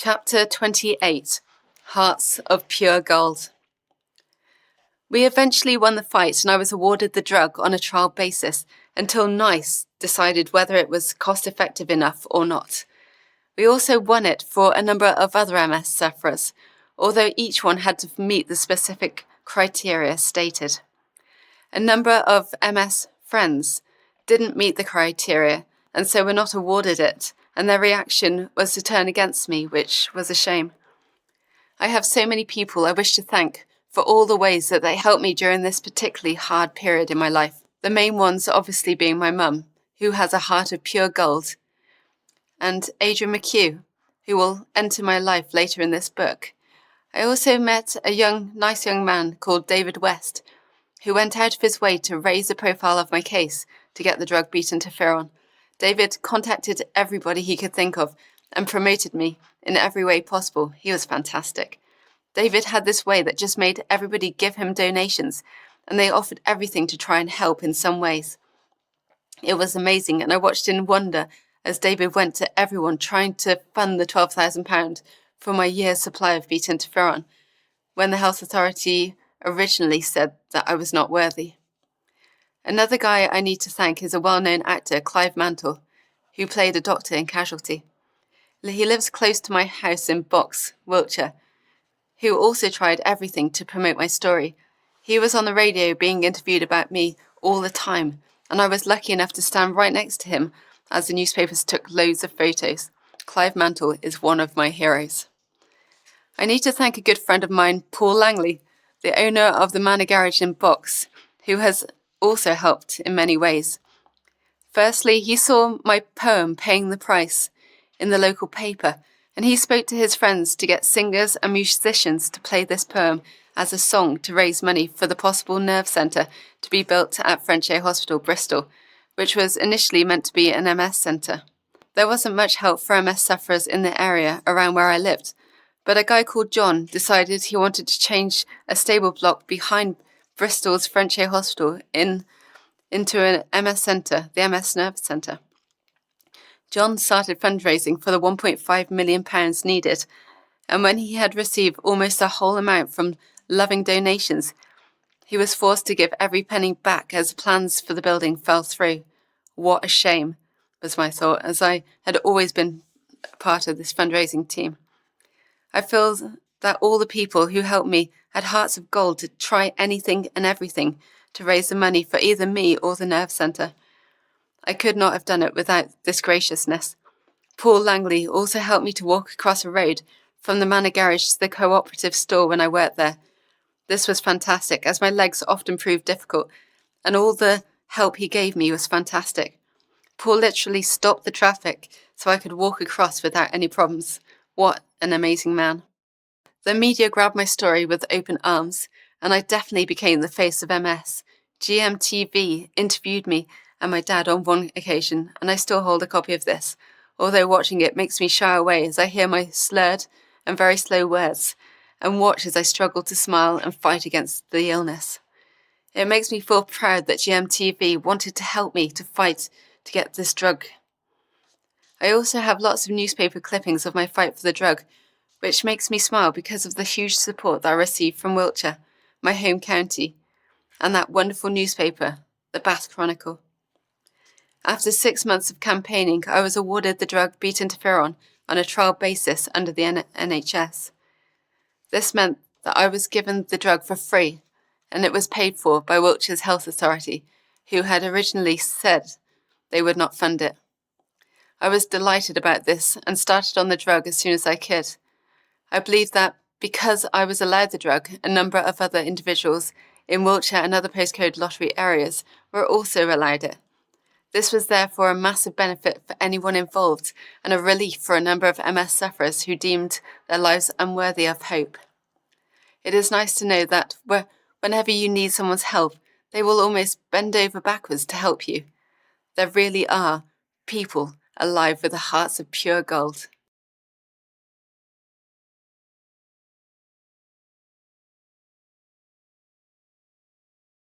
Chapter 28 Hearts of Pure Gold. We eventually won the fight and I was awarded the drug on a trial basis until NICE decided whether it was cost-effective enough or not. We also won it for a number of other MS sufferers, although each one had to meet the specific criteria stated. A number of MS friends didn't meet the criteria and so were not awarded it, and their reaction was to turn against me, which was a shame. I have so many people I wish to thank for all the ways that they helped me during this particularly hard period in my life. The main ones obviously being my mum, who has a heart of pure gold, and Adrian McHugh, who will enter my life later in this book. I also met a nice young man called David West, who went out of his way to raise the profile of my case to get the drug beat interferon. David contacted everybody he could think of and promoted me in every way possible. He was fantastic. David had this way that just made everybody give him donations, and they offered everything to try and help in some ways. It was amazing, and I watched in wonder as David went to everyone trying to fund the £12,000 for my year's supply of beta interferon, when the health authority originally said that I was not worthy. Another guy I need to thank is a well-known actor, Clive Mantle, who played a doctor in Casualty. He lives close to my house in Box, Wiltshire, who also tried everything to promote my story. He was on the radio being interviewed about me all the time, and I was lucky enough to stand right next to him as the newspapers took loads of photos. Clive Mantle is one of my heroes. I need to thank a good friend of mine, Paul Langley, the owner of the Manor Garage in Box, who has also helped in many ways. Firstly, he saw my poem Paying the Price in the local paper, and he spoke to his friends to get singers and musicians to play this poem as a song to raise money for the possible nerve centre to be built at Frenchay Hospital, Bristol, which was initially meant to be an MS centre. There wasn't much help for MS sufferers in the area around where I lived, but a guy called John decided he wanted to change a stable block behind Bristol's Frenchay Hospital into an MS centre, the MS Nerve Centre. John started fundraising for the £1.5 million needed, and when he had received almost the whole amount from loving donations, he was forced to give every penny back as plans for the building fell through. What a shame, was my thought, as I had always been part of this fundraising team. I feel that all the people who helped me had hearts of gold to try anything and everything to raise the money for either me or the nerve centre. I could not have done it without this graciousness. Paul Langley also helped me to walk across a road from the Manor Garage to the cooperative store when I worked there. This was fantastic, as my legs often proved difficult, and all the help he gave me was fantastic. Paul literally stopped the traffic so I could walk across without any problems. What an amazing man. The media grabbed my story with open arms, and I definitely became the face of MS. GMTV interviewed me and my dad on one occasion, and I still hold a copy of this, although watching it makes me shy away as I hear my slurred and very slow words, and watch as I struggle to smile and fight against the illness. It makes me feel proud that GMTV wanted to help me to fight to get this drug. I also have lots of newspaper clippings of my fight for the drug, which makes me smile because of the huge support that I received from Wiltshire, my home county, and that wonderful newspaper, the Bath Chronicle. After 6 months of campaigning, I was awarded the drug beta interferon on a trial basis under the NHS. This meant that I was given the drug for free, and it was paid for by Wiltshire's Health Authority, who had originally said they would not fund it. I was delighted about this and started on the drug as soon as I could. I believe that because I was allowed the drug, a number of other individuals in Wiltshire and other postcode lottery areas were also allowed it. This was therefore a massive benefit for anyone involved and a relief for a number of MS sufferers who deemed their lives unworthy of hope. It is nice to know that whenever you need someone's help, they will almost bend over backwards to help you. There really are people alive with the hearts of pure gold.